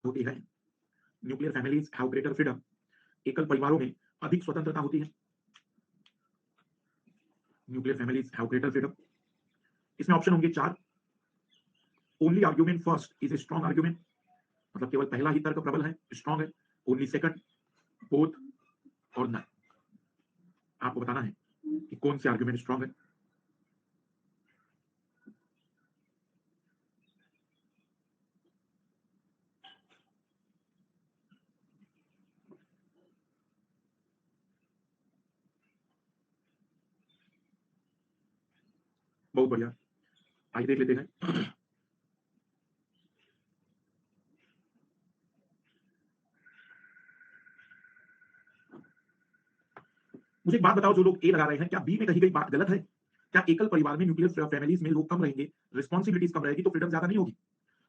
होती है। Nuclear families have greater freedom. एकल परिवारों में अधिक स्वतंत्रता होती है। Nuclear families have greater freedom. इसमें ऑप्शन होंगे 4। Only argument first is a strong argument, मतलब केवल पहला ही तर्क प्रबल है, स्ट्रॉन्ग है। ओनली सेकंड, बोथ और नन। आपको बताना है कि कौन से आर्ग्यूमेंट स्ट्रॉन्ग है। बहुत बढ़िया, आइए देख लेते हैं। मुझे एक बात बताओ, जो लोग ए लगा रहे हैं, क्या बी में कही गई बात गलत है? क्या एकल परिवार में न्यूक्लियर फैमिलीज में लोग कम रहेंगे, रिस्पॉन्सिबिलिटीज कम रहेगी, तो फ्रीडम ज्यादा नहीं होगी?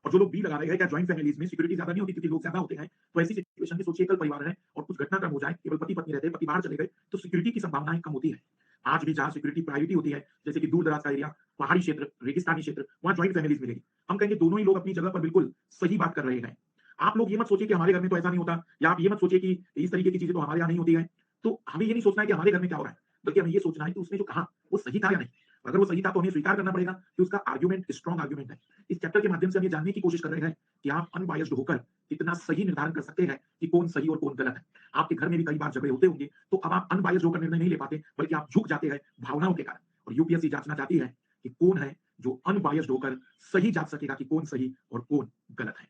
और जो लोग बी लगा रहे हैं, क्या ज्वाइंट फैमिलीज में सिक्योरिटी ज्यादा नहीं होती क्योंकि लोग ज्यादा होते हैं? तो ऐसी सिचुएशन में सोचिए, एकल परिवार है और कुछ घटनाक्रम हो जाए, केवल पति पत्नी रहते हैं, पति बाहर चले गए, तो सिक्योरिटी की संभावनाएं कम होती है। आज भी जहां सिक्योरिटी प्रायोरिटी होती है, जैसे कि दूर दराज का एरिया, पहाड़ी क्षेत्र, रेगिस्तानी क्षेत्र, वहां ज्वाइंट फैमिलीज मिलेगी। हम कहेंगे दोनों ही लोग अपनी जगह पर बिल्कुल सही बात कर रहे हैं। आप लोग ये मत सोचिए कि हमारे घर में तो ऐसा नहीं होता, या आप ये मत सोचिए कि इस तरीके की चीजें तो हमारे यहाँ नहीं होती है। तो हमें ये नहीं सोचना है कि हमारे घर में क्या हो रहा है, बल्कि हमें ये सोचना है कि उसने जो कहा वो सही था या नहीं। अगर वो सही था तो हमें स्वीकार करना पड़ेगा कि उसका आर्गुमेंट स्ट्रॉन्ग आर्गुमेंट है। इस चैप्टर के माध्यम से हम ये जानने की कोशिश कर रहे हैं कि आप अनबायस्ड होकर कितना सही निर्धारण कर सकते हैं कि कौन सही और कौन गलत है। आपके घर में भी कई बार झगड़े होते होंगे, तो अब आप अनबायस्ड होकर निर्णय नहीं ले पाते, बल्कि आप झुक जाते हैं भावनाओं के कारण। और यूपीएससी जांचना चाहती है कि कौन है जो अनबायस्ड होकर सही जांच सकेगा कि कौन सही और कौन गलत है।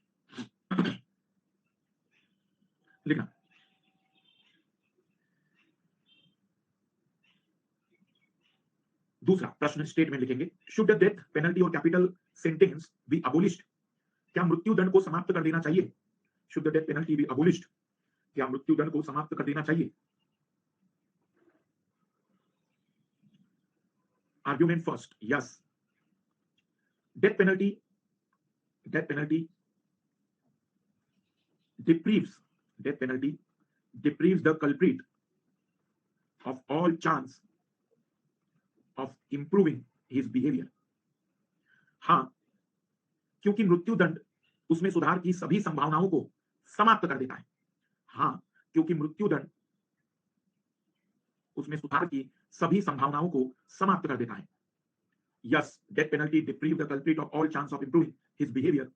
लिखना। दूसरा प्रश्न स्टेटमेंट लिखेंगे, should the death penalty or capital sentence be abolished? क्या मृत्यु दंड को समाप्त कर देना चाहिए? Should the death penalty be abolished? क्या मृत्यु दंड को समाप्त कर देना चाहिए? Argument first, yes. Death penalty, death penalty deprives, death penalty deprives the culprit of all chance of improving his behavior। हाँ, क्योंकि मृत्यु दंड उसमें सुधार की सभी संभावनाओं को समाप्त कर देता है। हाँ, क्योंकि मृत्यु दंड उसमें सुधार की सभी संभावनाओं को समाप्त कर देता है। Yes, death penalty deprive the culprit of all chance of improving his behaviour.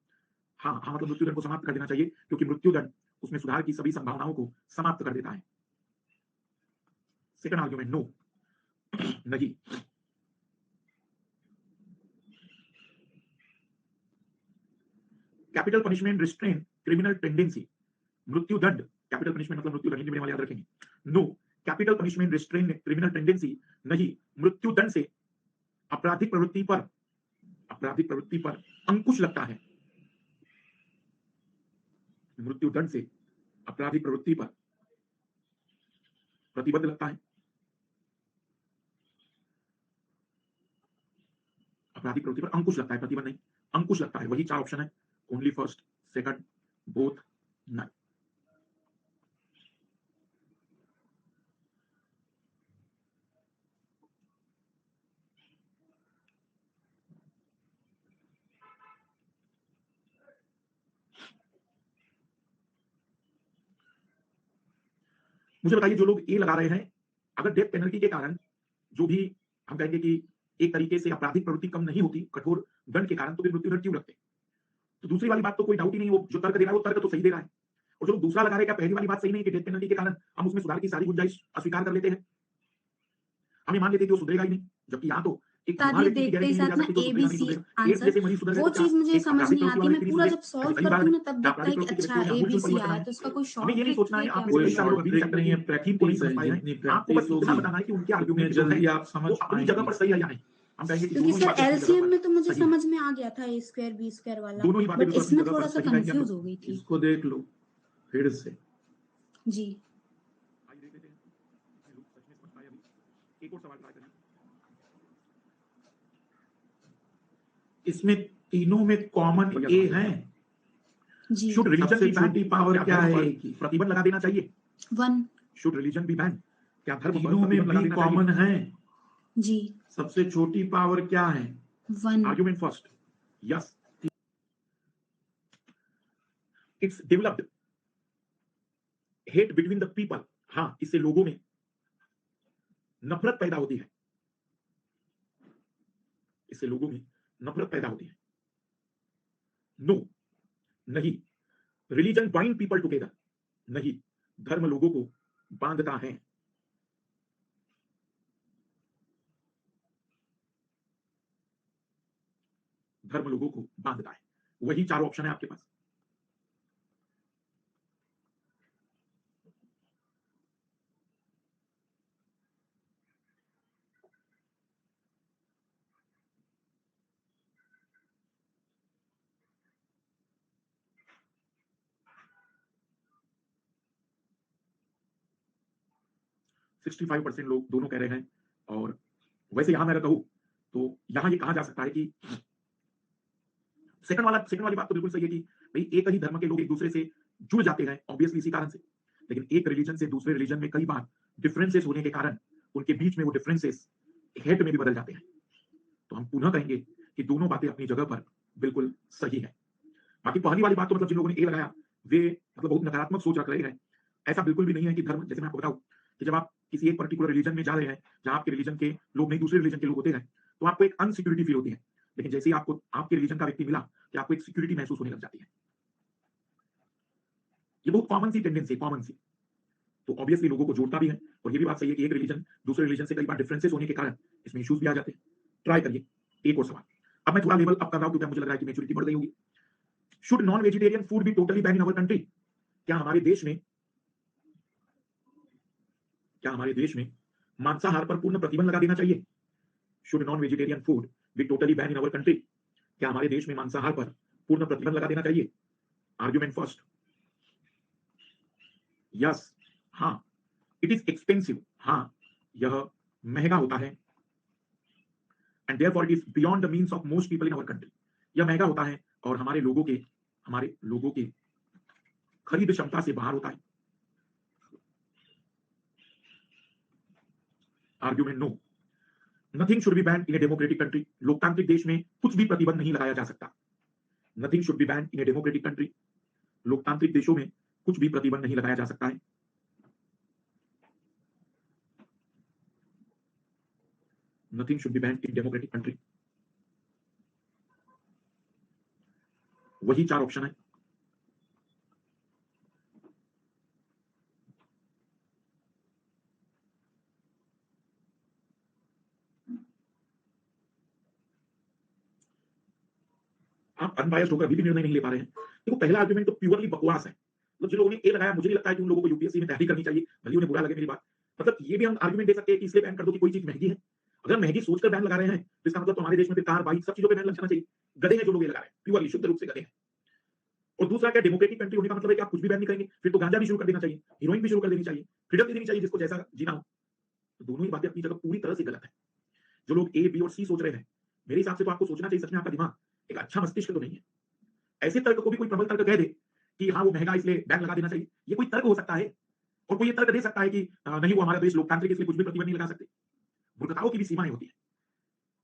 हाँ, हाँ मतलब मृत्यु दंड को समाप्त कर देना चाहिए क्योंकि मृत्यु दंड उसमें सुधार की सभी संभावनाओं को समाप्त कर देता है। सेकंड आर्गुमेंट, नो, नहीं। Capital punishment restrain criminal tendency. मृत्यु दंड, कैपिटल पनिशमेंट मतलब मृत्यु दंड, हिंदी में वाले याद रखेंगे। No, capital punishment restrain criminal tendency. नहीं, मृत्यु दंड से आपराधिक प्रवृत्ति पर, आपराधिक प्रवृत्ति पर अंकुश लगता है। मृत्यु दंड से आपराधिक प्रवृत्ति पर प्रतिबंध लगता है। आपराधिक प्रवृत्ति पर अंकुश लगता है, प्रतिबंध नहीं, अंकुश लगता है। वही 4 ऑप्शन है, only first, second, both, none. मुझे बताइए, जो लोग ए लगा रहे हैं, अगर डेथ पेनल्टी के कारण जो भी हम कहेंगे कि एक तरीके से आपराधिक प्रवृत्ति कम नहीं होती कठोर दंड के कारण, तो फिर मृत्यु दंड क्यों लगते? तो दूसरी वाली बात तो कोई डाउट ही नहीं, वो जो तर्क दे रहा है वो तर्क तो सही दे रहा है। और जो लोग दूसरा लगा रहे हैं, क्या पहली वाली बात सही नहीं है कि डेथ पेनल्टी के कारण हम उसमें सुधार की सारी गुंजाइश अस्वीकार कर लेते हैं? हम ये मान लेते हैं कि वो सुधरेगा ही नहीं, जबकि यहाँ तो एक बीमार ये व्यक्ति की देखते ही गारंटी दी साथ जा ना सकती है कि वो ए सुधरेगा बी नहीं सी सुधरेगा। एड्स आंसर, जैसे मरीज सुधर गए वो तो क्या चीज मुझे एक समझ आपराधिक नहीं प्रवृत्ति आती। वाला मैं व्यक्ति नहीं पूरा सुधरे? जब ऐसी सॉल्व कई बार करती है। हूँ ना तब क्या दिखता है आपराधिक कि प्रवृत्ति के अच्छा व्यक्ति हो या ए मूल बी समझ सी पाए आया हैं? तो इसका कोई हमें ये नहीं शॉर्टकट सोचना है ट्रिक है आप क्या मुझे वो कई सारे सॉल्व लोग अभी भी करने चैप्टर की। की ट्रिक थीम को नहीं नहीं समझ है, पाए हैं। जितनी आपको बस प्रैक्टिस इतना होगी बताना है कि उनके उतने आर्गुमेंट जो है जल्दी आप समझ वो अपनी जगह पाएंगे। पर सही है या नहीं। हम कहेंगे कि क्योंकि दोनों ही सर बातें अपनी जगह एलसीएम पर में तो मुझे सही है, समझ में आ गया था ए स्क्वायर बी स्क्वायर वाला, दोनों ही बातें बट बिल्कुल अपनी इसमें जगह पर थोड़ा सा सही रहेंगे। हम कंफ्यूज लोग हो गई थी। इसको देख लो फिर से। जी आइए देख लेते हैं कितने लोग सच में समझ पाए अभी। एक और सवाल ट्राई करें। इसमें तीनों में कॉमन बढ़िया ए सवाल है। है। जी शुड रिलीजन सबसे बी बैन? छोटी पावर क्या धर्म है पर ए की? प्रतिबंध लगा देना चाहिए? 1 शुड रिलीजन बी बैन? क्या धर्म पर तीनों में प्रतिबंध लगा बी देना कॉमन चाहिए? है। जी सबसे छोटी पावर क्या है? 1 argument first, yes. It's developed hate between the people, हाँ इससे लोगों में नफरत पैदा होती है, इससे लोगों में नफरत पैदा होती है। नो, नहीं। रिलीजन बाइंड पीपल टुगेदर, नहीं, धर्म लोगों को बांधता है। धर्म लोगों को बांधता है। वही चारों ऑप्शन है आपके पास। सिक्सटी 65% लोग दोनों कह रहे हैं। और वैसे यहां मैं कहूं तो यहां ये कहा जा सकता है कि सेकंड वाली बात तो बिल्कुल सही है कि भाई एक ही धर्म के लोग एक दूसरे से जुड़ जाते हैं ऑब्वियसली इसी कारण से। लेकिन एक रिलीजन से दूसरे रिलीजन में कई बार डिफरेंसेस होने के कारण उनके बीच में वो डिफरेंसेस हेट में भी बदल जाते हैं। तो हम पुनः कहेंगे कि दोनों बातें अपनी जगह पर बिल्कुल सही है। बाकी पहली वाली बात तो मतलब जिन लोगों ने ए लगाया वे मतलब बहुत नकारात्मक सोच रख रहे हैं। ऐसा बिल्कुल भी नहीं है कि धर्म, जैसे मैं आपको बताऊं कि जब आप किसी एक पर्टिकुलर रिलीजन में जा रहे हैं जहां आपके रिलीजन के लोग नहीं दूसरे रिलीजन के लोग होते हैं तो आपको एक अनसिक्योरिटी फील होती है। लेकिन जैसे ही आपको आपके रिलीजन का व्यक्ति मिला कि आपको एक सिक्योरिटी महसूस होने लग जाती है। ये बहुत कॉमन सी टेंडेंसी है, कॉमन सी। तो ऑब्वियसली लोगों को जोड़ता भी है। और ये भी बात सही है कि एक रिलीजन दूसरे रिलीजन से कई बार डिफरेंसेस होने के कारण इसमें इश्यूज भी आ जाते हैं। ट्राई करिए। एक और सवाल, अब मैं थोड़ा लेवल अप कर रहा हूं क्योंकि मुझे लग रहा है कि मैच्योरिटी बढ़ गई होगी। Should non vegetarian food be totally ban in our country? क्या हमारे देश में मांसाहार पर पूर्ण प्रतिबंध लगा देना चाहिए? Should non vegetarian food be totally ban in our country? क्या हमारे देश में मांसाहार पर पूर्ण प्रतिबंध लगा देना चाहिए? आर्ग्यूमेंट फर्स्ट, यस, हाँ। इट इज एक्सपेंसिव, हाँ यह महंगा होता है। And therefore it is beyond the means of most people in our country. यह महंगा होता है और हमारे लोगों के खरीद क्षमता से बाहर होता है। Argument no, nothing should be ban in a democratic country. लोकतांत्रिक देश में कुछ भी प्रतिबंध नहीं लगाया जा सकता। Nothing should be ban in a democratic country. लोकतांत्रिक देशों में कुछ भी प्रतिबंध नहीं लगाया जा सकता है। Nothing should be ban in democratic country. वही चार ऑप्शन है। आप अनबायस्ड होकर अभी भी निर्णय नहीं ले पा रहे हैं। देखो पहला आर्गुमेंट तो प्योरली बकवास है। मतलब जिन लोगों ने ए लगाया मुझे नहीं लगता है कि उन लोगों को यूपीएससी में तैयारी करनी चाहिए, भले उन्हें बुरा लगे मेरी बात। मतलब ये भी हम आर्गुमेंट दे सकते हैं कि इसलिए बैन कर दो कि कोई चीज महंगी है। अगर महंगी सोचकर बैन लगा रहे हैं तो इसका मतलब तो हमारे देश में फिर कार बाइक सब चीजों पे बैन लग जाना चाहिए। गधे हैं जो लोग ये लगा रहे हैं, प्योरली शुद्ध रूप से गधे हैं। और दूसरा क्या, डेमोक्रेटिक कंट्री होने का मतलब है कि आप कुछ भी बैन नहीं करेंगे, फिर तो गांजा भी शुरू कर देना चाहिए, हीरोइन भी शुरू कर देनी चाहिए, फ्रीडम दे देनी चाहिए जिसको जैसा जीना हो। तो दोनों ही बातें अपनी जगह पूरी तरह से गलत है। जो लोग ए बी और सी सोच रहे हैं, मेरे हिसाब से तो आपको सोचना चाहिए, सच में आपका दिमाग एक अच्छा मस्तिष्क तो नहीं है। ऐसे तर्क को भी कोई प्रबल तर्क कह दे कि हाँ वो महंगा इसलिए बैन लगा देना चाहिए, ये कोई तर्क हो सकता है? और कोई ये तर्क दे सकता है कि नहीं वो हमारा देश लोकतांत्रिक इसलिए कुछ भी प्रतिबंध नहीं लगा सकते? मूर्खताओं की भी सीमाएं होती है।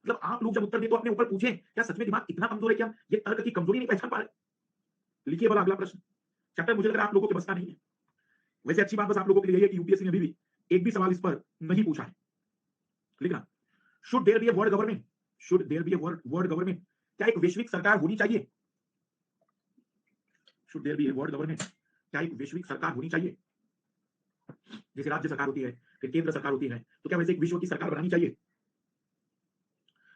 मतलब आप लोग जब उत्तर दे तो अपने ऊपर पूछें, क्या सच में दिमाग इतना कमजोर है कि हम ये तर्क की कमजोरी नहीं पहचान पा रहे? लिखिए वाला अगला प्रश्न। चैप्टर मुझे लग रहा है आप लोगों के बस का नहीं है। वैसे अच्छी बात बस आप लोगों के लिए यही है कि यूपीएससी ने अभी भी एक भी सवाल इस पर नहीं पूछा है। लिखना, should there be a world government? Should there be a world government? क्या एक वैश्विक सरकार होनी चाहिए? Should there be a world government? क्या एक वैश्विक सरकार होनी चाहिए? जैसे राज्य सरकार होती है, फिर केंद्र सरकार होती है, तो क्या वैसे एक विश्व की सरकार बनानी चाहिए?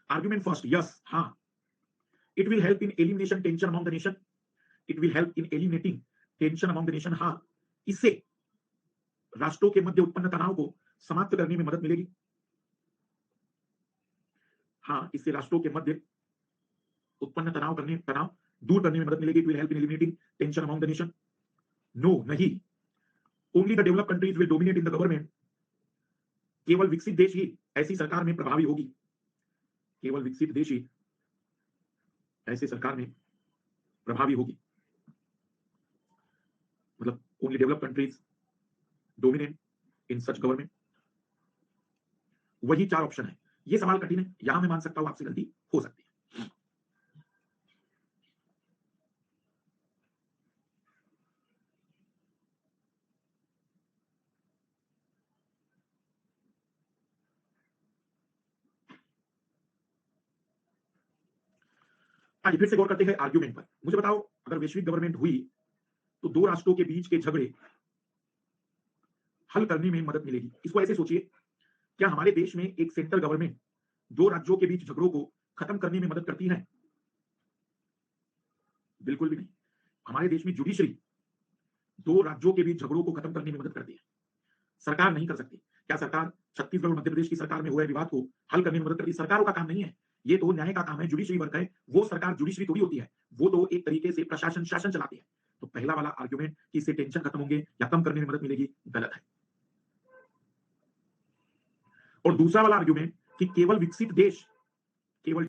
आर्ग्यूमेंट फर्स्ट, यस, हाँ। It will help in elimination tension among the nation. It will help in eliminating tension among the nation, हाँ। इससे राष्ट्रों के मध्य उत्पन्न तनाव को समाप्त करने में मदद मिलेगी। हाँ, इससे राष्ट्रों के मध्य उत्पन्न तनाव दूर करने में मदद मिलेगी। It will help in eliminating tension among the nation. No, नहीं। Only the developed countries will dominate in the government. केवल विकसित देश ही ऐसी सरकार में प्रभावी होगी। केवल विकसित देश ही ऐसी सरकार में प्रभावी होगी। मतलब ओनली डेवलप्ड कंट्रीज डोमिनेट इन सच गवर्नमेंट। वही चार ऑप्शन है। ये सवाल कठिन है, यहां मैं मान सकता हूं आपसे गलती हो सकती है। आइए फिर से गौर करते हैं आर्ग्यूमेंट पर। मुझे बताओ, अगर वैश्विक गवर्नमेंट हुई तो दो राष्ट्रों के बीच के झगड़े हल करने में मदद मिलेगी। इसको ऐसे सोचिए, क्या हमारे देश में एक सेंट्रल गवर्नमेंट दो राज्यों के बीच झगड़ों को खत्म करने में मदद करती है? बिल्कुल भी नहीं। हमारे देश में जुडिशरी दो राज्यों के बीच झगड़ों को खत्म करने में मदद करती है, सरकार नहीं कर सकती। क्या सरकार छत्तीसगढ़ और मध्य प्रदेश की सरकार में हुए विवाद को हल करने में मदद करती है? सरकारों का काम नहीं है, ये तो न्याय का काम है, जुडिशरी वर्क है। वो सरकार जुडिशरी थोड़ी होती है, वो तो एक तरीके से प्रशासन शासन चलाती है। तो पहला वाला आर्गुमेंट कि इससे टेंशन खत्म होंगे या कम करने में मदद मिलेगी, गलत है। और दूसरा वाला आर्गुमेंट कि केवल विकसित देश केवल